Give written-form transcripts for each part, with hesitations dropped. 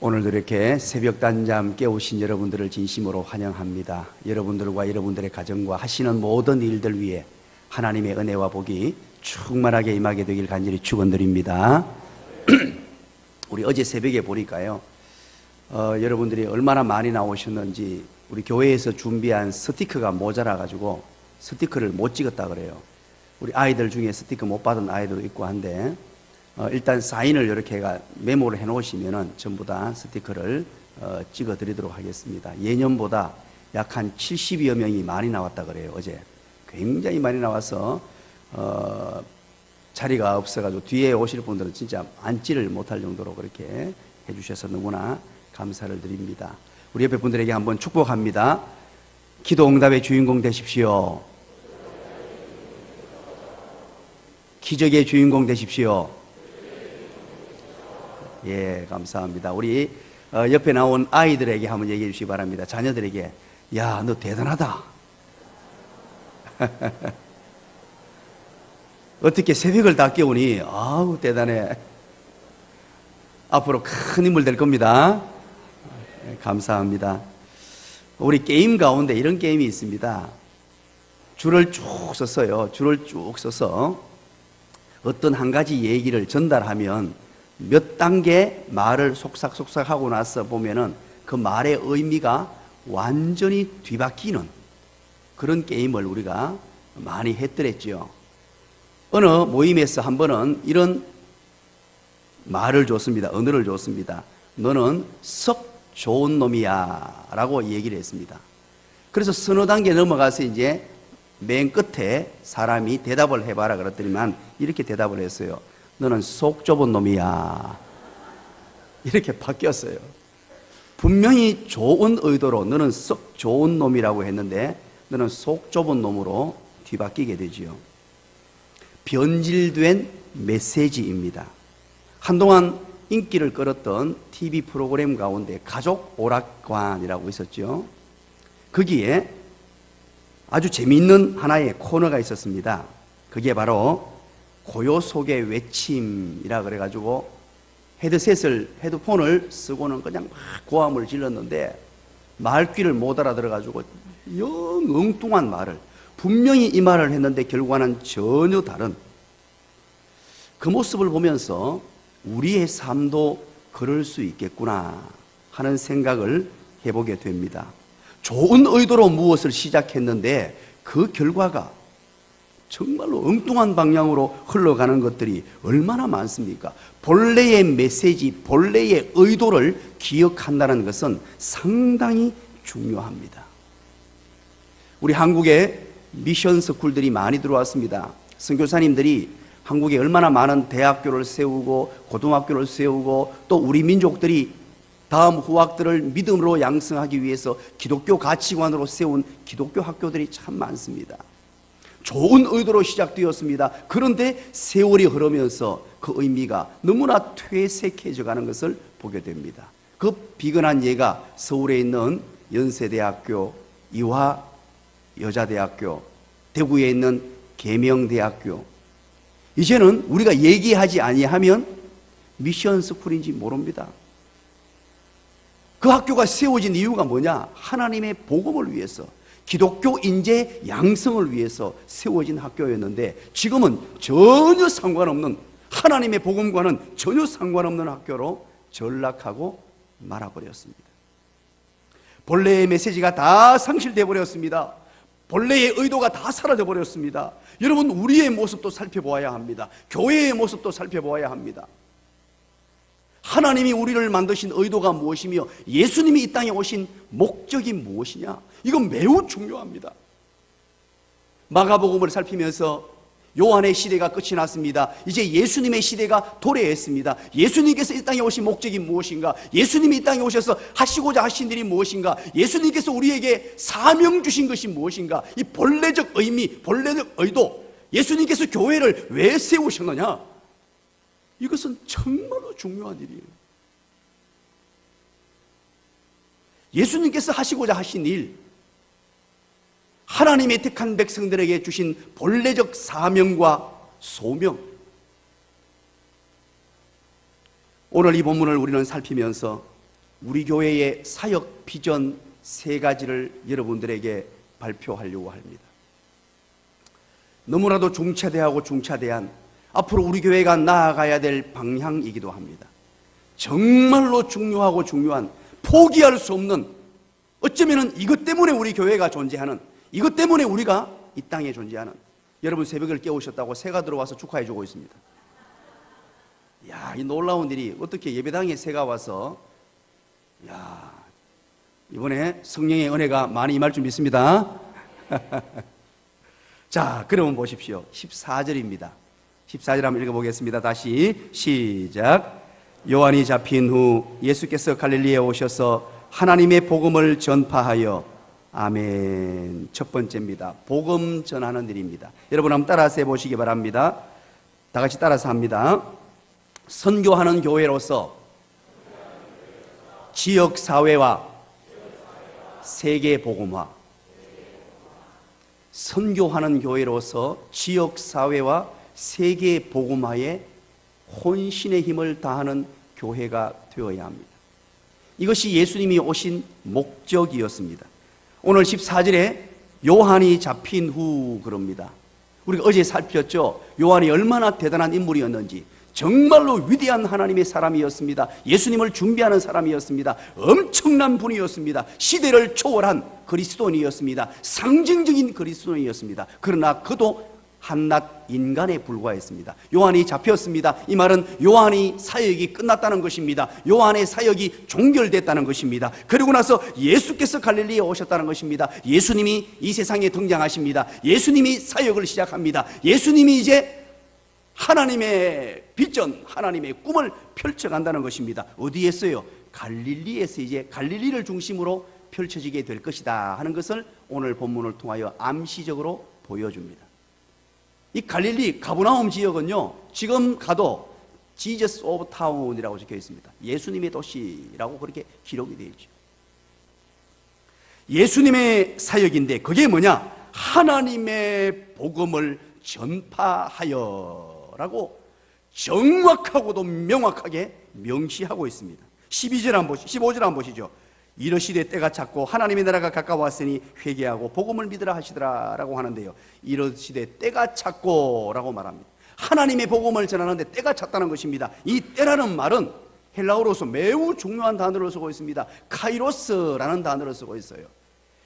오늘도 이렇게 새벽 단잠 깨우신 여러분들을 진심으로 환영합니다. 여러분들과 여러분들의 가정과 하시는 모든 일들 위해 하나님의 은혜와 복이 충만하게 임하게 되길 간절히 축원드립니다. 우리 어제 새벽에 보니까요, 여러분들이 얼마나 많이 나오셨는지 우리 교회에서 준비한 스티커가 모자라가지고 스티커를 못 찍었다 그래요. 우리 아이들 중에 스티커 못 받은 아이도 있고 한데, 일단 사인을 이렇게 메모를 해 놓으시면은 전부 다 스티커를 찍어 드리도록 하겠습니다. 예년보다 약 한 70여 명이 많이 나왔다 그래요. 어제 굉장히 많이 나와서 자리가 없어가지고 뒤에 오실 분들은 진짜 앉지를 못할 정도로 그렇게 해주셔서 너무나 감사를 드립니다. 우리 옆에 분들에게 한번 축복합니다. 기도 응답의 주인공 되십시오. 기적의 주인공 되십시오. 예, 감사합니다. 우리 옆에 나온 아이들에게 한번 얘기해 주시기 바랍니다. 자녀들에게, 야, 너 대단하다. 어떻게 새벽을 다 깨우니? 아우, 대단해. 앞으로 큰 인물 될 겁니다. 감사합니다. 우리 게임 가운데 이런 게임이 있습니다. 줄을 쭉 서서요. 줄을 쭉 서서 어떤 한 가지 얘기를 전달하면 몇 단계 말을 속삭속삭 하고 나서 보면은 그 말의 의미가 완전히 뒤바뀌는 그런 게임을 우리가 많이 했더랬죠. 어느 모임에서 한 번은 이런 말을 줬습니다. 언어를 줬습니다. 너는 썩 좋은 놈이야 라고 얘기를 했습니다. 그래서 서너 단계 넘어가서 이제 맨 끝에 사람이 대답을 해봐라 그랬더니만 이렇게 대답을 했어요. 너는 속 좁은 놈이야. 이렇게 바뀌었어요. 분명히 좋은 의도로 너는 썩 좋은 놈이라고 했는데 너는 속 좁은 놈으로 뒤바뀌게 되지요. 변질된 메시지입니다. 한동안 인기를 끌었던 TV 프로그램 가운데 가족 오락관이라고 있었죠. 거기에 아주 재미있는 하나의 코너가 있었습니다. 그게 바로 고요 속의 외침이라 그래가지고 헤드폰을 쓰고는 그냥 막 고함을 질렀는데 말귀를 못 알아들어가지고 영 엉뚱한 말을 분명히 이 말을 했는데 결과는 전혀 다른 그 모습을 보면서 우리의 삶도 그럴 수 있겠구나 하는 생각을 해보게 됩니다. 좋은 의도로 무엇을 시작했는데 그 결과가 정말로 엉뚱한 방향으로 흘러가는 것들이 얼마나 많습니까? 본래의 메시지, 본래의 의도를 기억한다는 것은 상당히 중요합니다. 우리 한국에 미션 스쿨들이 많이 들어왔습니다. 선교사님들이 한국에 얼마나 많은 대학교를 세우고 고등학교를 세우고 또 우리 민족들이 다음 후학들을 믿음으로 양성하기 위해서 기독교 가치관으로 세운 기독교 학교들이 참 많습니다. 좋은 의도로 시작되었습니다. 그런데 세월이 흐르면서 그 의미가 너무나 퇴색해져 가는 것을 보게 됩니다. 그 비근한 예가 서울에 있는 연세대학교, 이화여자대학교, 대구에 있는 계명대학교. 이제는 우리가 얘기하지 아니하면 미션 스쿨인지 모릅니다. 그 학교가 세워진 이유가 뭐냐? 하나님의 복음을 위해서, 기독교 인재 양성을 위해서 세워진 학교였는데 지금은 전혀 상관없는, 하나님의 복음과는 전혀 상관없는 학교로 전락하고 말아버렸습니다. 본래의 메시지가 다 상실되어 버렸습니다. 본래의 의도가 다 사라져 버렸습니다. 여러분, 우리의 모습도 살펴보아야 합니다. 교회의 모습도 살펴보아야 합니다. 하나님이 우리를 만드신 의도가 무엇이며 예수님이 이 땅에 오신 목적이 무엇이냐, 이건 매우 중요합니다. 마가복음을 살피면서 요한의 시대가 끝이 났습니다. 이제 예수님의 시대가 도래했습니다. 예수님께서 이 땅에 오신 목적이 무엇인가, 예수님이 이 땅에 오셔서 하시고자 하신 일이 무엇인가, 예수님께서 우리에게 사명 주신 것이 무엇인가, 이 본래적 의미, 본래적 의도, 예수님께서 교회를 왜 세우셨느냐, 이것은 정말로 중요한 일이에요. 예수님께서 하시고자 하신 일, 하나님의 택한 백성들에게 주신 본래적 사명과 소명, 오늘 이 본문을 우리는 살피면서 우리 교회의 사역 비전 3가지를 여러분들에게 발표하려고 합니다. 너무나도 중차대하고 중차대한 앞으로 우리 교회가 나아가야 될 방향이기도 합니다. 정말로 중요하고 중요한, 포기할 수 없는, 어쩌면 이것 때문에 우리 교회가 존재하는, 이것 때문에 우리가 이 땅에 존재하는, 여러분 새벽을 깨우셨다고 새가 들어와서 축하해 주고 있습니다. 야, 이 놀라운 일이 어떻게 예배당에 새가 와서, 야, 이번에 성령의 은혜가 많이 임할 줄 믿습니다. 자, 그러면 보십시오. 14절입니다. 14절 한번 읽어보겠습니다. 다시 시작. 요한이 잡힌 후 예수께서 갈릴리에 오셔서 하나님의 복음을 전파하여, 아멘. 첫 번째입니다. 복음 전하는 일입니다. 여러분 한번 따라서 해보시기 바랍니다. 다 같이 따라서 합니다. 선교하는 교회로서 지역사회와 세계 복음화. 선교하는 교회로서 지역사회와 세계 복음화에 혼신의 힘을 다하는 교회가 되어야 합니다. 이것이 예수님이 오신 목적이었습니다. 오늘 14절에 요한이 잡힌 후 그럽니다. 우리가 어제 살폈죠. 요한이 얼마나 대단한 인물이었는지, 정말로 위대한 하나님의 사람이었습니다. 예수님을 준비하는 사람이었습니다. 엄청난 분이었습니다. 시대를 초월한 그리스도인이었습니다. 상징적인 그리스도인이었습니다. 그러나 그도 한낱 인간에 불과했습니다. 요한이 잡혔습니다. 이 말은 요한이 사역이 끝났다는 것입니다. 요한의 사역이 종결됐다는 것입니다. 그리고 나서 예수께서 갈릴리에 오셨다는 것입니다. 예수님이 이 세상에 등장하십니다. 예수님이 사역을 시작합니다. 예수님이 이제 하나님의 비전, 하나님의 꿈을 펼쳐간다는 것입니다. 어디에서요? 갈릴리에서 이제 갈릴리를 중심으로 펼쳐지게 될 것이다 하는 것을 오늘 본문을 통하여 암시적으로 보여줍니다. 이 갈릴리 가버나움 지역은요, 지금 가도 Jesus of Town이라고 적혀 있습니다. 예수님의 도시라고 그렇게 기록이 되어 있죠. 예수님의 사역인데 그게 뭐냐? 하나님의 복음을 전파하여 라고 정확하고도 명확하게 명시하고 있습니다. 12절 한번 15절 한번 보시죠. 이르시되 때가 찼고 하나님의 나라가 가까웠으니 회개하고 복음을 믿으라 하시더라 라고 하는데요, 이르시되 때가 찼고 라고 말합니다. 하나님의 복음을 전하는데 때가 찼다는 것입니다. 이 때라는 말은 헬라어로서 매우 중요한 단어로 쓰고 있습니다. 카이로스라는 단어를 쓰고 있어요.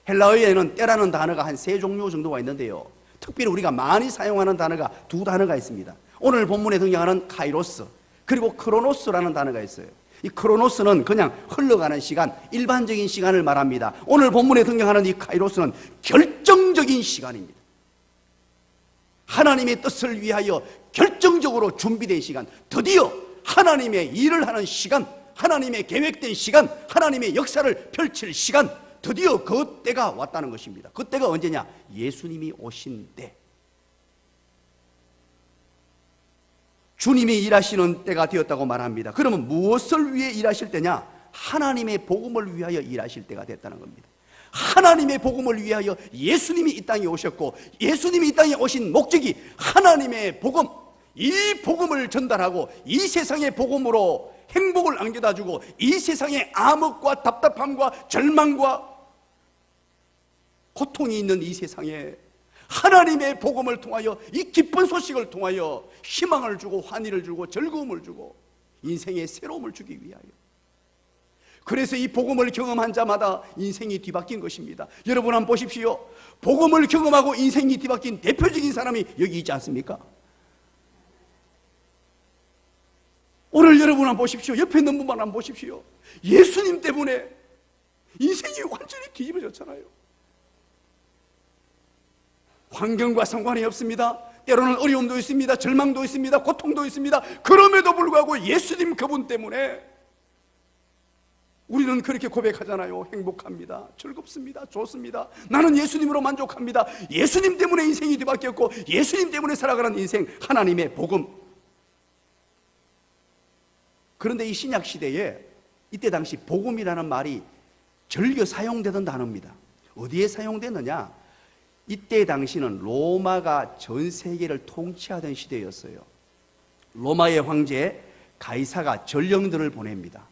헬라어에는 때라는 단어가 한 3종류 정도가 있는데요, 특별히 우리가 많이 사용하는 단어가 2단어가 있습니다. 오늘 본문에 등장하는 카이로스, 그리고 크로노스라는 단어가 있어요. 이 크로노스는 그냥 흘러가는 시간, 일반적인 시간을 말합니다. 오늘 본문에 등장하는 이 카이로스는 결정적인 시간입니다. 하나님의 뜻을 위하여 결정적으로 준비된 시간, 드디어 하나님의 일을 하는 시간, 하나님의 계획된 시간, 하나님의 역사를 펼칠 시간, 드디어 그 때가 왔다는 것입니다. 그 때가 언제냐? 예수님이 오신 때, 주님이 일하시는 때가 되었다고 말합니다. 그러면 무엇을 위해 일하실 때냐? 하나님의 복음을 위하여 일하실 때가 됐다는 겁니다. 하나님의 복음을 위하여 예수님이 이 땅에 오셨고, 예수님이 이 땅에 오신 목적이 하나님의 복음, 이 복음을 전달하고 이 세상의 복음으로 행복을 안겨다주고 이 세상의 암흑과 답답함과 절망과 고통이 있는 이 세상에 하나님의 복음을 통하여, 이 기쁜 소식을 통하여 희망을 주고 환희를 주고 즐거움을 주고 인생의 새로움을 주기 위하여, 그래서 이 복음을 경험한 자마다 인생이 뒤바뀐 것입니다. 여러분 한번 보십시오. 복음을 경험하고 인생이 뒤바뀐 대표적인 사람이 여기 있지 않습니까? 오늘 여러분 한번 보십시오. 옆에 있는 분만 한번 보십시오. 예수님 때문에 인생이 완전히 뒤집어졌잖아요. 환경과 상관이 없습니다. 때로는 어려움도 있습니다. 절망도 있습니다. 고통도 있습니다. 그럼에도 불구하고 예수님 그분 때문에 우리는 그렇게 고백하잖아요. 행복합니다. 즐겁습니다. 좋습니다. 나는 예수님으로 만족합니다. 예수님 때문에 인생이 뒤바뀌었고 예수님 때문에 살아가는 인생, 하나님의 복음. 그런데 이 신약 시대에 이때 당시 복음이라는 말이 즐겨 사용되던 단어입니다. 어디에 사용되느냐? 이때 당시는 로마가 전 세계를 통치하던 시대였어요. 로마의 황제 가이사가 전령들을 보냅니다.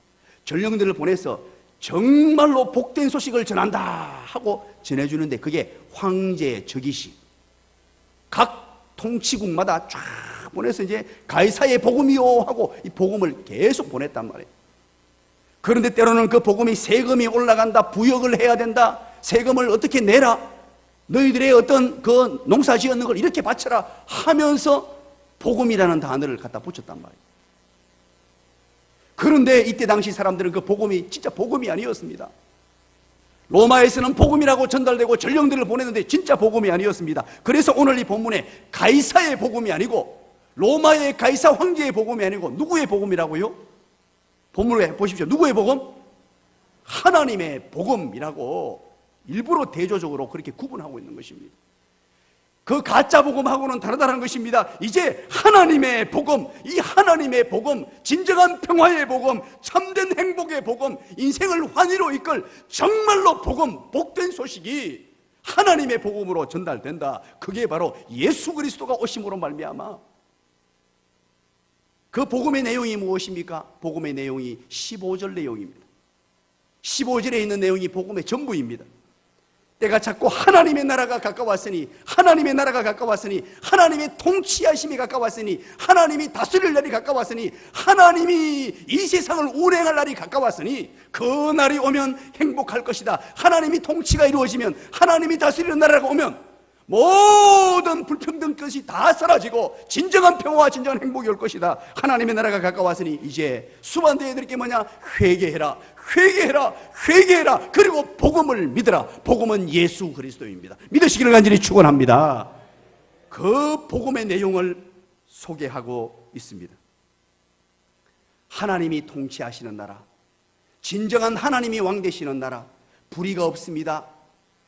전령들을 보내서 정말로 복된 소식을 전한다 하고 전해주는데, 그게 황제 즉위식, 각 통치국마다 쫙 보내서 이제 가이사의 복음이요 하고 이 복음을 계속 보냈단 말이에요. 그런데 때로는 그 복음이 세금이 올라간다, 부역을 해야 된다, 세금을 어떻게 내라, 너희들의 어떤 그 농사 지었는 걸 이렇게 바쳐라 하면서 복음이라는 단어를 갖다 붙였단 말이에요. 그런데 이때 당시 사람들은 그 복음이 진짜 복음이 아니었습니다. 로마에서는 복음이라고 전달되고 전령들을 보냈는데 진짜 복음이 아니었습니다. 그래서 오늘 이 본문에 가이사의 복음이 아니고, 로마의 가이사 황제의 복음이 아니고 누구의 복음이라고요? 본문에 보십시오. 누구의 복음? 하나님의 복음이라고 일부러 대조적으로 그렇게 구분하고 있는 것입니다. 그 가짜 복음하고는 다르다는 것입니다. 이제 하나님의 복음, 이 하나님의 복음, 진정한 평화의 복음, 참된 행복의 복음, 인생을 환희로 이끌 정말로 복음, 복된 소식이 하나님의 복음으로 전달된다. 그게 바로 예수 그리스도가 오심으로 말미암아. 그 복음의 내용이 무엇입니까? 복음의 내용이 15절 내용입니다. 15절에 있는 내용이 복음의 전부입니다. 때가 찼고 하나님의 나라가 가까웠으니, 하나님의 나라가 가까웠으니, 하나님의 통치하심이 가까웠으니, 하나님이 다스릴 날이 가까웠으니, 하나님이 이 세상을 운행할 날이 가까웠으니, 그 날이 오면 행복할 것이다. 하나님이 통치가 이루어지면, 하나님이 다스리는 나라가 오면 모든 불평등 것이 다 사라지고 진정한 평화와 진정한 행복이 올 것이다. 하나님의 나라가 가까웠으니 이제 수반되어야 될 게 뭐냐? 회개해라, 회개해라, 회개해라. 그리고 복음을 믿으라. 복음은 예수 그리스도입니다. 믿으시기를 간절히 축원합니다. 그 복음의 내용을 소개하고 있습니다. 하나님이 통치하시는 나라, 진정한 하나님이 왕 되시는 나라, 불의가 없습니다.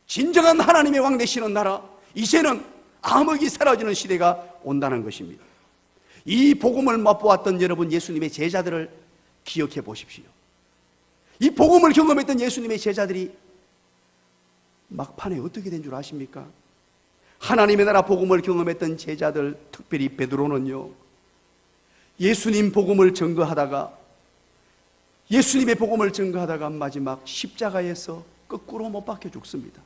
진정한 하나님의 왕 되시는 나라, 이제는 암흑이 사라지는 시대가 온다는 것입니다. 이 복음을 맛보았던 여러분, 예수님의 제자들을 기억해 보십시오. 이 복음을 경험했던 예수님의 제자들이 막판에 어떻게 된 줄 아십니까? 하나님의 나라 복음을 경험했던 제자들, 특별히 베드로는요, 예수님 복음을 증거하다가, 예수님의 복음을 증거하다가 마지막 십자가에서 거꾸로 못 박혀 죽습니다.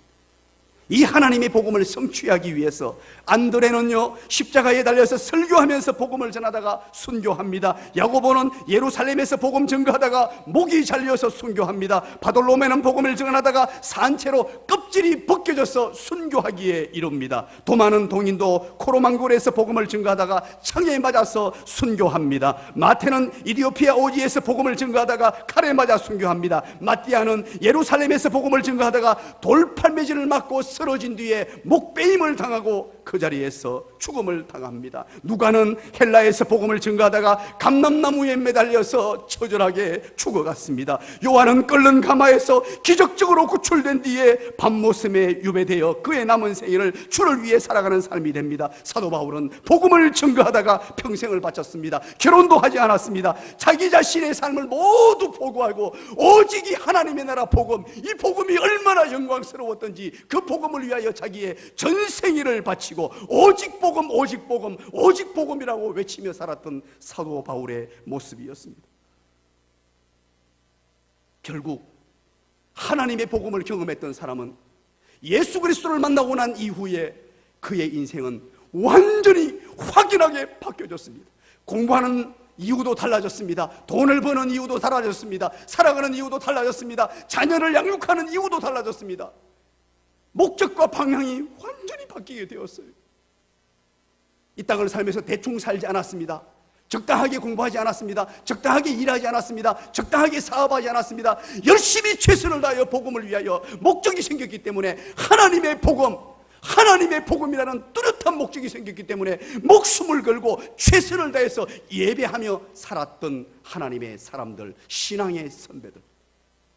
이 하나님의 복음을 성취하기 위해서 안드레는요, 십자가에 달려서 설교하면서 복음을 전하다가 순교합니다. 야고보는 예루살렘에서 복음 증거하다가 목이 잘려서 순교합니다. 바돌로메는 복음을 증언하다가 산채로 껍질이 벗겨져서 순교하기에 이릅니다. 도마는 동인도 코로망골에서 복음을 증거하다가 창에 맞아서 순교합니다. 마태는 이디오피아 오지에서 복음을 증거하다가 칼에 맞아 순교합니다. 마띠아는 예루살렘에서 복음을 증거하다가 돌팔매질을 맞고 쓰러진 뒤에 목베임을 당하고 그 자리에서 죽음을 당합니다. 누가는 헬라에서 복음을 증거하다가 감람나무에 매달려서 처절하게 죽어갔습니다. 요한은 끓는 가마에서 기적적으로 구출된 뒤에 밤모섬에 유배되어 그의 남은 생일을 주를 위해 살아가는 삶이 됩니다. 사도 바울은 복음을 증거하다가 평생을 바쳤습니다. 결혼도 하지 않았습니다. 자기 자신의 삶을 모두 포기하고 오직 이 하나님의 나라 복음, 이 복음이 얼마나 영광스러웠던지 그 복음을 위하여 자기의 전생일을 바치고 오직 복음, 오직 복음, 오직 복음이라고 외치며 살았던 사도 바울의 모습이었습니다. 결국 하나님의 복음을 경험했던 사람은 예수 그리스도를 만나고 난 이후에 그의 인생은 완전히 확연하게 바뀌어졌습니다. 공부하는 이유도 달라졌습니다. 돈을 버는 이유도 달라졌습니다. 살아가는 이유도 달라졌습니다. 자녀를 양육하는 이유도 달라졌습니다. 목적과 방향이 완전히 바뀌게 되었어요. 이 땅을 살면서 대충 살지 않았습니다. 적당하게 공부하지 않았습니다. 적당하게 일하지 않았습니다. 적당하게 사업하지 않았습니다. 열심히 최선을 다하여 복음을 위하여 목적이 생겼기 때문에 하나님의 복음, 하나님의 복음이라는 뚜렷한 목적이 생겼기 때문에 목숨을 걸고 최선을 다해서 예배하며 살았던 하나님의 사람들, 신앙의 선배들.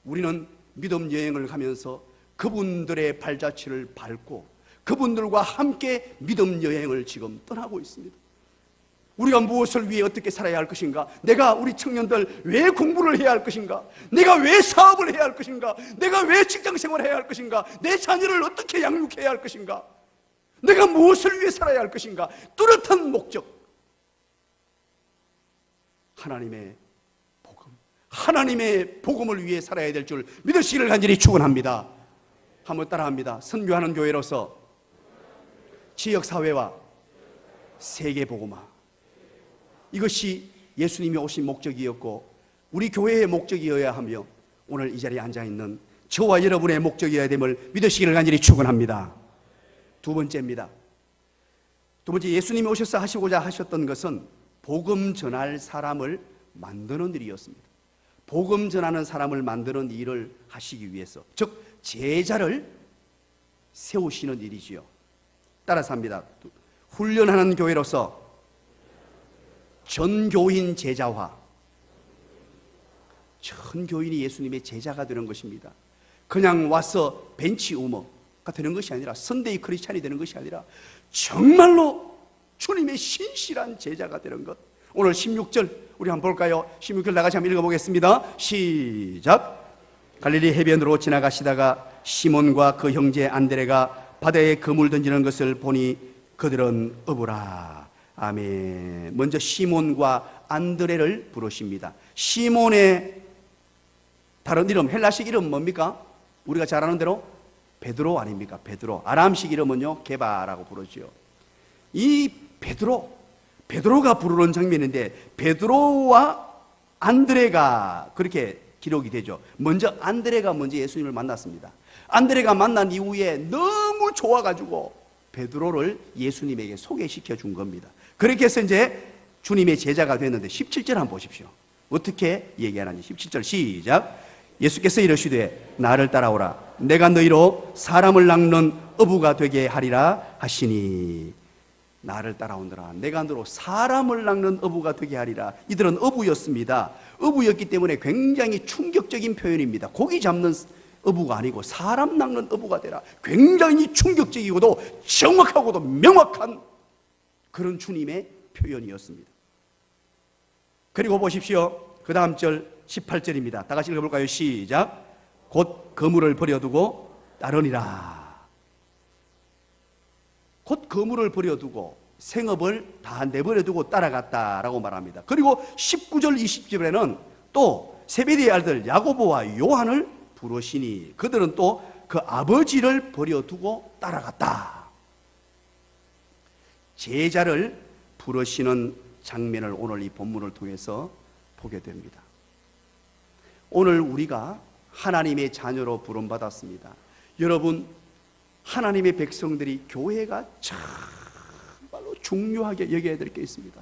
우리는 믿음 여행을 가면서 그분들의 발자취를 밟고 그분들과 함께 믿음 여행을 지금 떠나고 있습니다. 우리가 무엇을 위해 어떻게 살아야 할 것인가? 내가 우리 청년들 왜 공부를 해야 할 것인가? 내가 왜 사업을 해야 할 것인가? 내가 왜 직장생활을 해야 할 것인가? 내 자녀를 어떻게 양육해야 할 것인가? 내가 무엇을 위해 살아야 할 것인가? 뚜렷한 목적, 하나님의 복음, 하나님의 복음을 위해 살아야 될 줄 믿으시기를 간절히 축원합니다. 한번 따라합니다. 선교하는 교회로서 지역사회와 세계복음화, 이것이 예수님이 오신 목적이었고 우리 교회의 목적이어야 하며 오늘 이 자리에 앉아있는 저와 여러분의 목적이어야 됨을 믿으시기를 간절히 축원합니다. 두 번째입니다. 두 번째, 예수님이 오셔서 하시고자 하셨던 것은 복음 전할 사람을 만드는 일이었습니다. 복음 전하는 사람을 만드는 일을 하시기 위해서, 즉 제자를 세우시는 일이지요. 따라서 합니다. 훈련하는 교회로서 전교인 제자화, 전 교인이 예수님의 제자가 되는 것입니다. 그냥 와서 벤치 우머가 되는 것이 아니라, 선데이 크리스찬이 되는 것이 아니라 정말로 주님의 신실한 제자가 되는 것. 오늘 16절 우리 한번 볼까요? 16절 나같이 한번 읽어보겠습니다. 시작. 갈릴리 해변으로 지나가시다가 시몬과 그 형제 안드레가 바다에 그물 던지는 것을 보니 그들은 어부라. 아멘. 먼저 시몬과 안드레를 부르십니다. 시몬의 다른 이름, 헬라식 이름 뭡니까? 우리가 잘 아는 대로 베드로 아닙니까? 베드로. 아람식 이름은요 게바라고 부르죠. 이 베드로가 부르는 장면인데, 베드로와 안드레가 그렇게 기록이 되죠. 먼저 안드레가 먼저 예수님을 만났습니다. 안드레가 만난 이후에 너무 좋아가지고 베드로를 예수님에게 소개시켜 준 겁니다. 그렇게 해서 이제 주님의 제자가 됐는데, 17절 한번 보십시오. 어떻게 얘기하는지. 17절 시작. 예수께서 이르시되 나를 따라오라. 내가 너희로 사람을 낚는 어부가 되게 하리라 하시니. 나를 따라오너라. 내가 너로 사람을 낚는 어부가 되게 하리라. 이들은 어부였습니다. 어부였기 때문에 굉장히 충격적인 표현입니다. 고기 잡는 어부가 아니고 사람 낚는 어부가 되라. 굉장히 충격적이고도 정확하고도 명확한 그런 주님의 표현이었습니다. 그리고 보십시오. 그 다음 절 18절입니다. 다 같이 읽어볼까요? 시작. 곧 그물을 버려두고 따르니라. 곧 그물을 버려두고 생업을 다 내버려두고 따라갔다라고 말합니다. 그리고 19절 20절에는 또 세베대의 아들 야고보와 요한을 부르시니 그들은 또 그 아버지를 버려두고 따라갔다. 제자를 부르시는 장면을 오늘 이 본문을 통해서 보게 됩니다. 오늘 우리가 하나님의 자녀로 부름받았습니다. 여러분, 하나님의 백성들이 교회가 정말로 중요하게 여겨야 될 게 있습니다.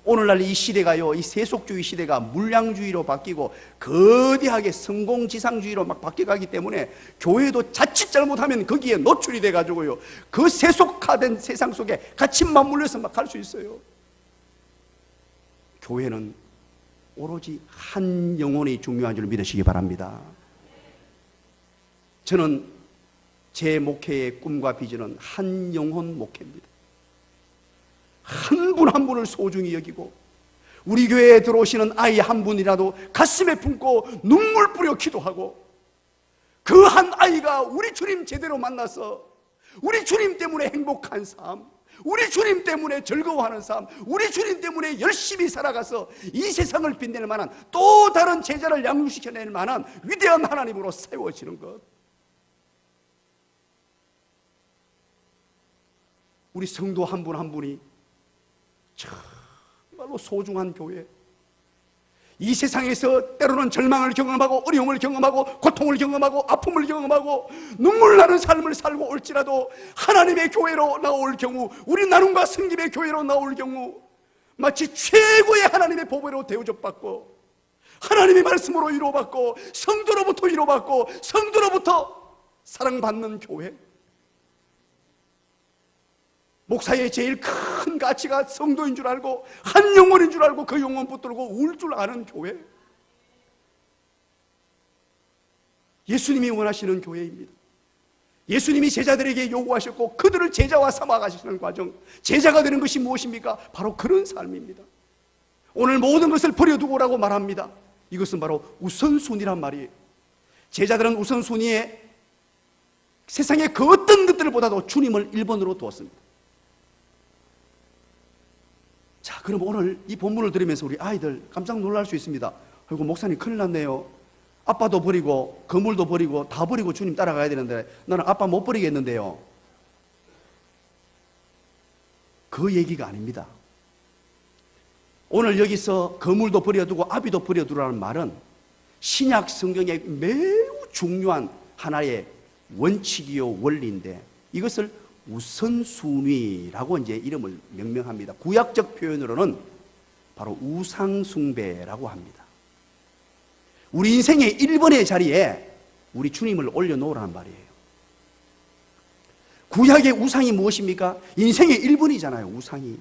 오늘날 이 시대가요, 이 세속주의 시대가 물량주의로 바뀌고 거대하게 성공지상주의로 막 바뀌어가기 때문에 교회도 자칫 잘못하면 거기에 노출이 돼가지고요, 그 세속화된 세상 속에 같이 맞물려서 막 갈 수 있어요. 교회는 오로지 한 영혼이 중요한 줄 믿으시기 바랍니다. 저는 제 목회의 꿈과 비전은 한 영혼 목회입니다. 한 분 한 분을 소중히 여기고 우리 교회에 들어오시는 아이 한 분이라도 가슴에 품고 눈물 뿌려 기도하고 그 한 아이가 우리 주님 제대로 만나서 우리 주님 때문에 행복한 삶, 우리 주님 때문에 즐거워하는 삶, 우리 주님 때문에 열심히 살아가서 이 세상을 빛낼 만한 또 다른 제자를 양육시켜낼 만한 위대한 하나님으로 세워지는 것. 우리 성도 한 분 한 분이 정말로 소중한 교회. 이 세상에서 때로는 절망을 경험하고 어려움을 경험하고 고통을 경험하고 아픔을 경험하고 눈물 나는 삶을 살고 올지라도 하나님의 교회로 나올 경우, 우리 나눔과 성김의 교회로 나올 경우 마치 최고의 하나님의 보배로 대우받고 하나님의 말씀으로 위로받고 성도로부터 위로받고 성도로부터 사랑받는 교회. 목사의 제일 큰 가치가 성도인 줄 알고 한 영혼인 줄 알고 그 영혼 붙들고 울 줄 아는 교회. 예수님이 원하시는 교회입니다. 예수님이 제자들에게 요구하셨고 그들을 제자와 삼아가시는 과정, 제자가 되는 것이 무엇입니까? 바로 그런 삶입니다. 오늘 모든 것을 버려두고라고 말합니다. 이것은 바로 우선순위란 말이에요. 제자들은 우선순위에 세상의 그 어떤 것들보다도 주님을 1번으로 두었습니다. 자, 그럼 오늘 이 본문을 들으면서 우리 아이들 깜짝 놀랄 수 있습니다. 아이고 목사님 큰일 났네요. 아빠도 버리고 건물도 버리고 다 버리고 주님 따라가야 되는데 나는 아빠 못 버리겠는데요. 그 얘기가 아닙니다. 오늘 여기서 건물도 버려두고 아비도 버려두라는 말은 신약 성경에 매우 중요한 하나의 원칙이요 원리인데 이것을 우선순위라고 이제 이름을 명명합니다. 구약적 표현으로는 바로 우상숭배라고 합니다. 우리 인생의 1번의 자리에 우리 주님을 올려놓으라는 말이에요. 구약의 우상이 무엇입니까? 인생의 1번이잖아요.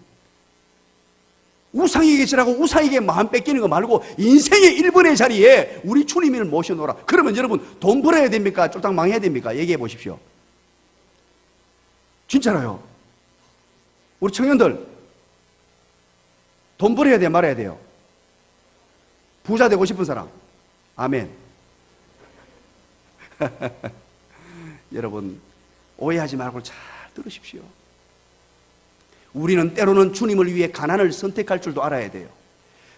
우상에게 절하고 우상에게 마음 뺏기는 거 말고 인생의 1번의 자리에 우리 주님을 모셔놓으라. 그러면 여러분 돈 벌어야 됩니까? 쫄딱 망해야 됩니까? 얘기해 보십시오. 진짜로요. 우리 청년들 돈 벌어야 돼요? 말아야 돼요? 부자 되고 싶은 사람? 아멘. 여러분 오해하지 말고 잘 들으십시오. 우리는 때로는 주님을 위해 가난을 선택할 줄도 알아야 돼요.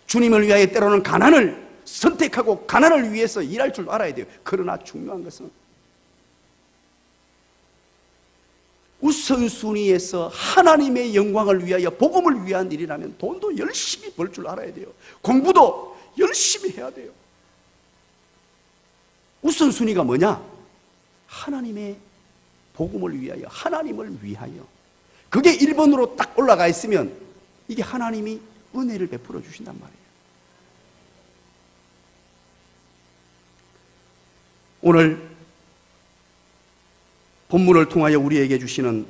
주님을 위하여 때로는 가난을 선택하고 가난을 위해서 일할 줄도 알아야 돼요. 그러나 중요한 것은 우선순위에서 하나님의 영광을 위하여 복음을 위한 일이라면 돈도 열심히 벌 줄 알아야 돼요. 공부도 열심히 해야 돼요. 우선순위가 뭐냐? 하나님의 복음을 위하여, 하나님을 위하여. 그게 1번으로 딱 올라가 있으면 이게 하나님이 은혜를 베풀어 주신단 말이에요. 오늘 본문을 통하여 우리에게 주시는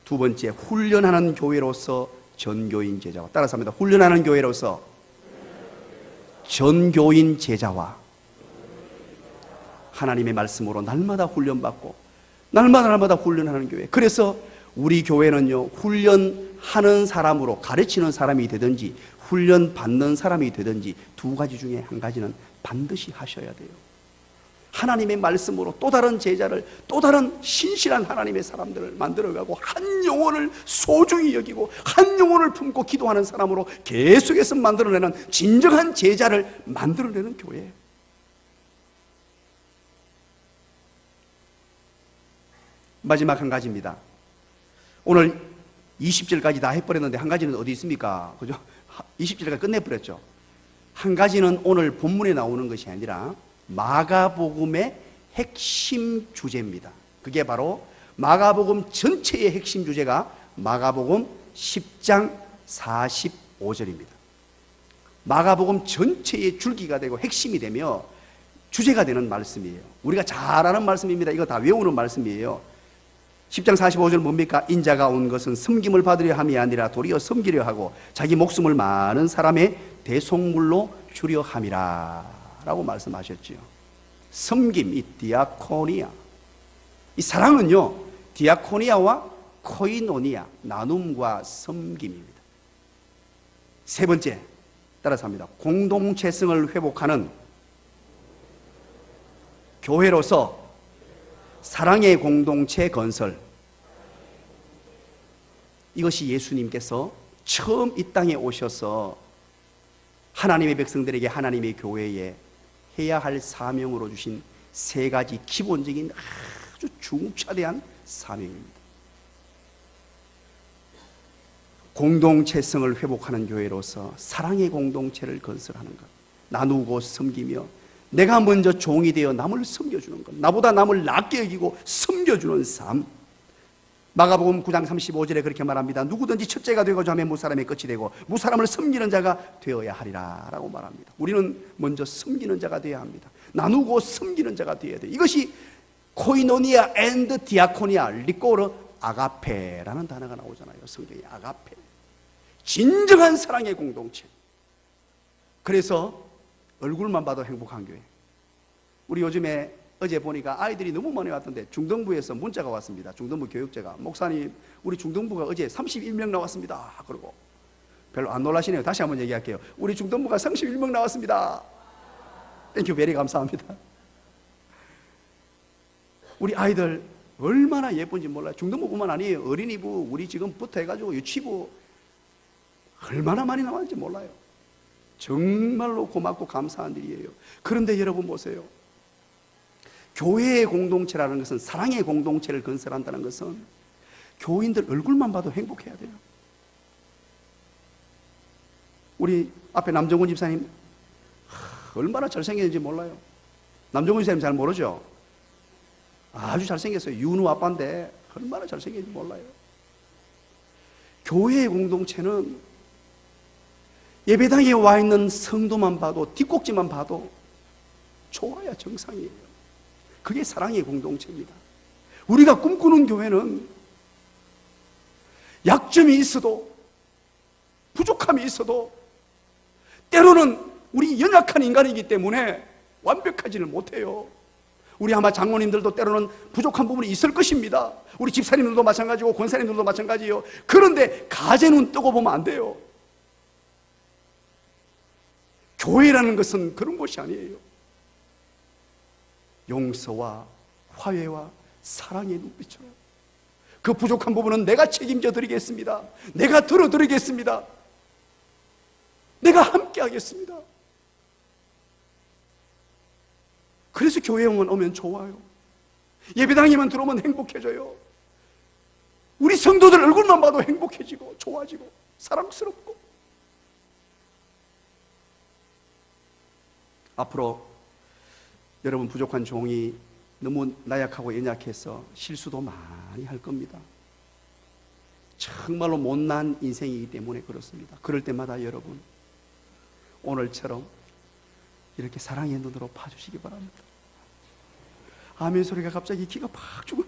두 번째, 훈련하는 교회로서 전교인 제자와, 따라서 합니다. 훈련하는 교회로서 전교인 제자와 하나님의 말씀으로 날마다 훈련받고 날마다 훈련하는 교회. 그래서 우리 교회는요, 훈련하는 사람으로 가르치는 사람이 되든지 훈련받는 사람이 되든지 두 가지 중에 한 가지는 반드시 하셔야 돼요. 하나님의 말씀으로 또 다른 제자를, 또 다른 신실한 하나님의 사람들을 만들어가고 한 영혼을 소중히 여기고 한 영혼을 품고 기도하는 사람으로 계속해서 만들어내는 진정한 제자를 만들어내는 교회예요. 마지막 한 가지입니다. 오늘 20절까지 다 해버렸는데 한 가지는 어디 있습니까? 그죠? 20절까지 끝내버렸죠. 한 가지는 오늘 본문에 나오는 것이 아니라 마가복음의 핵심 주제입니다. 그게 바로 마가복음 전체의 핵심 주제가 마가복음 10장 45절입니다. 마가복음 전체의 줄기가 되고 핵심이 되며 주제가 되는 말씀이에요. 우리가 잘 아는 말씀입니다. 이거 다 외우는 말씀이에요. 10장 45절 뭡니까? 인자가 온 것은 섬김을 받으려 함이 아니라 도리어 섬기려 하고 자기 목숨을 많은 사람의 대속물로 주려 함이라 라고 말씀하셨지요. 섬김, 이 디아코니아, 이 사랑은요 디아코니아와 코이노니아, 나눔과 섬김입니다. 세 번째, 따라서 합니다. 공동체성을 회복하는 교회로서 사랑의 공동체 건설. 이것이 예수님께서 처음 이 땅에 오셔서 하나님의 백성들에게, 하나님의 교회에 해야 할 사명으로 주신 세 가지 기본적인 아주 중차대한 사명입니다. 공동체성을 회복하는 교회로서 사랑의 공동체를 건설하는 것, 나누고 섬기며 내가 먼저 종이 되어 남을 섬겨주는 것, 나보다 남을 낮게 여기고 섬겨주는 삶. 마가복음 9장 35절에 그렇게 말합니다. 누구든지 첫째가 되고자 하면 무사람의 끝이 되고 무사람을 섬기는 자가 되어야 하리라 라고 말합니다. 우리는 먼저 섬기는 자가 되어야 합니다. 나누고 섬기는 자가 되어야 돼요. 이것이 코이노니아 앤드 디아코니아, 리꼬르 아가페라는 단어가 나오잖아요. 성경에 아가페, 진정한 사랑의 공동체. 그래서 얼굴만 봐도 행복한 교회. 우리 요즘에 어제 보니까 아이들이 너무 많이 왔던데 중등부에서 문자가 왔습니다. 중등부 교육자가, 목사님 우리 중등부가 어제 31명 나왔습니다. 그러고 별로 안 놀라시네요. 다시 한번 얘기할게요. 우리 중등부가 31명 나왔습니다. 땡큐 베리 감사합니다. 우리 아이들 얼마나 예쁜지 몰라요. 중등부뿐만 아니에요. 어린이부, 우리 지금부터 해가지고 유치부 얼마나 많이 나왔는지 몰라요. 정말로 고맙고 감사한 일이에요. 그런데 여러분 보세요. 교회의 공동체라는 것은, 사랑의 공동체를 건설한다는 것은 교인들 얼굴만 봐도 행복해야 돼요. 우리 앞에 남정훈 집사님 얼마나 잘생겼는지 몰라요. 남정훈 집사님 잘 모르죠? 아주 잘생겼어요. 윤우 아빠인데 얼마나 잘생겼는지 몰라요. 교회의 공동체는 예배당에 와 있는 성도만 봐도, 뒷꼭지만 봐도 좋아야 정상이에요. 그게 사랑의 공동체입니다. 우리가 꿈꾸는 교회는 약점이 있어도, 부족함이 있어도, 때로는 우리 연약한 인간이기 때문에 완벽하지는 못해요. 우리 아마 장로님들도 때로는 부족한 부분이 있을 것입니다. 우리 집사님들도 마찬가지고 권사님들도 마찬가지예요. 그런데 가재눈 뜨고 보면 안 돼요. 교회라는 것은 그런 곳이 아니에요. 용서와 화해와 사랑의 눈빛으로, 그 부족한 부분은 내가 책임져 드리겠습니다. 내가 들어 드리겠습니다. 내가 함께 하겠습니다. 그래서 교회에만 오면 좋아요. 예배당에만 들어오면 행복해져요. 우리 성도들 얼굴만 봐도 행복해지고 좋아지고 사랑스럽고. 앞으로 여러분, 부족한 종이 너무 나약하고 연약해서 실수도 많이 할 겁니다. 정말로 못난 인생이기 때문에 그렇습니다. 그럴 때마다 여러분, 오늘처럼 이렇게 사랑의 눈으로 봐주시기 바랍니다. 아멘 소리가 갑자기 기가 팍 죽어요.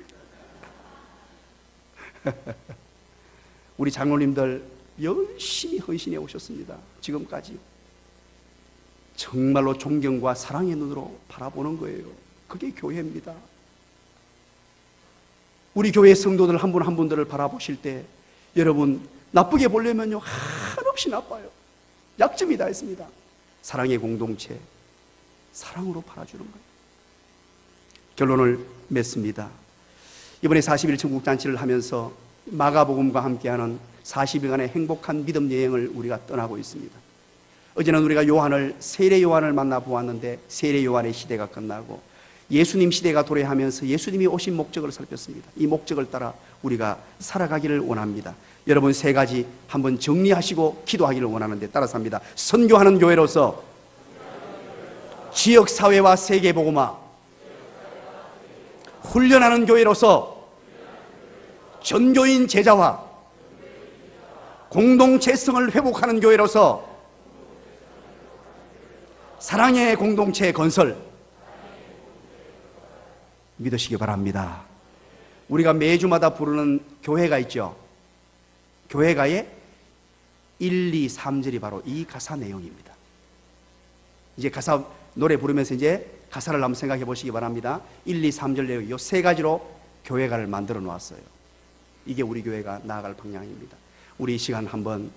우리 장로님들 열심히 헌신해 오셨습니다. 지금까지 정말로 존경과 사랑의 눈으로 바라보는 거예요. 그게 교회입니다. 우리 교회 성도들 한 분 한 분들을 바라보실 때 여러분, 나쁘게 보려면요 한없이 나빠요. 약점이 다 있습니다. 사랑의 공동체, 사랑으로 팔아주는 거예요. 결론을 맺습니다. 이번에 40일 천국잔치를 하면서 마가복음과 함께하는 40일간의 행복한 믿음 여행을 우리가 떠나고 있습니다. 어제는 우리가 세례 요한을 만나보았는데, 세례 요한의 시대가 끝나고 예수님 시대가 도래하면서 예수님이 오신 목적을 살폈습니다. 이 목적을 따라 우리가 살아가기를 원합니다. 여러분, 세 가지 한번 정리하시고 기도하기를 원하는데 따라서 합니다. 선교하는 교회로서, 지역사회와 세계복음화, 훈련하는 교회로서, 전교인 제자화, 공동체성을 회복하는 교회로서, 사랑의 공동체 건설 믿으시기 바랍니다. 우리가 매주마다 부르는 교회가 있죠. 교회가의 1, 2, 3절이 바로 이 가사 내용입니다. 이제 가사 노래 부르면서 이제 가사를 한번 생각해 보시기 바랍니다. 1, 2, 3절 내용, 이 세 가지로 교회가를 만들어 놓았어요. 이게 우리 교회가 나아갈 방향입니다. 우리 이 시간 한번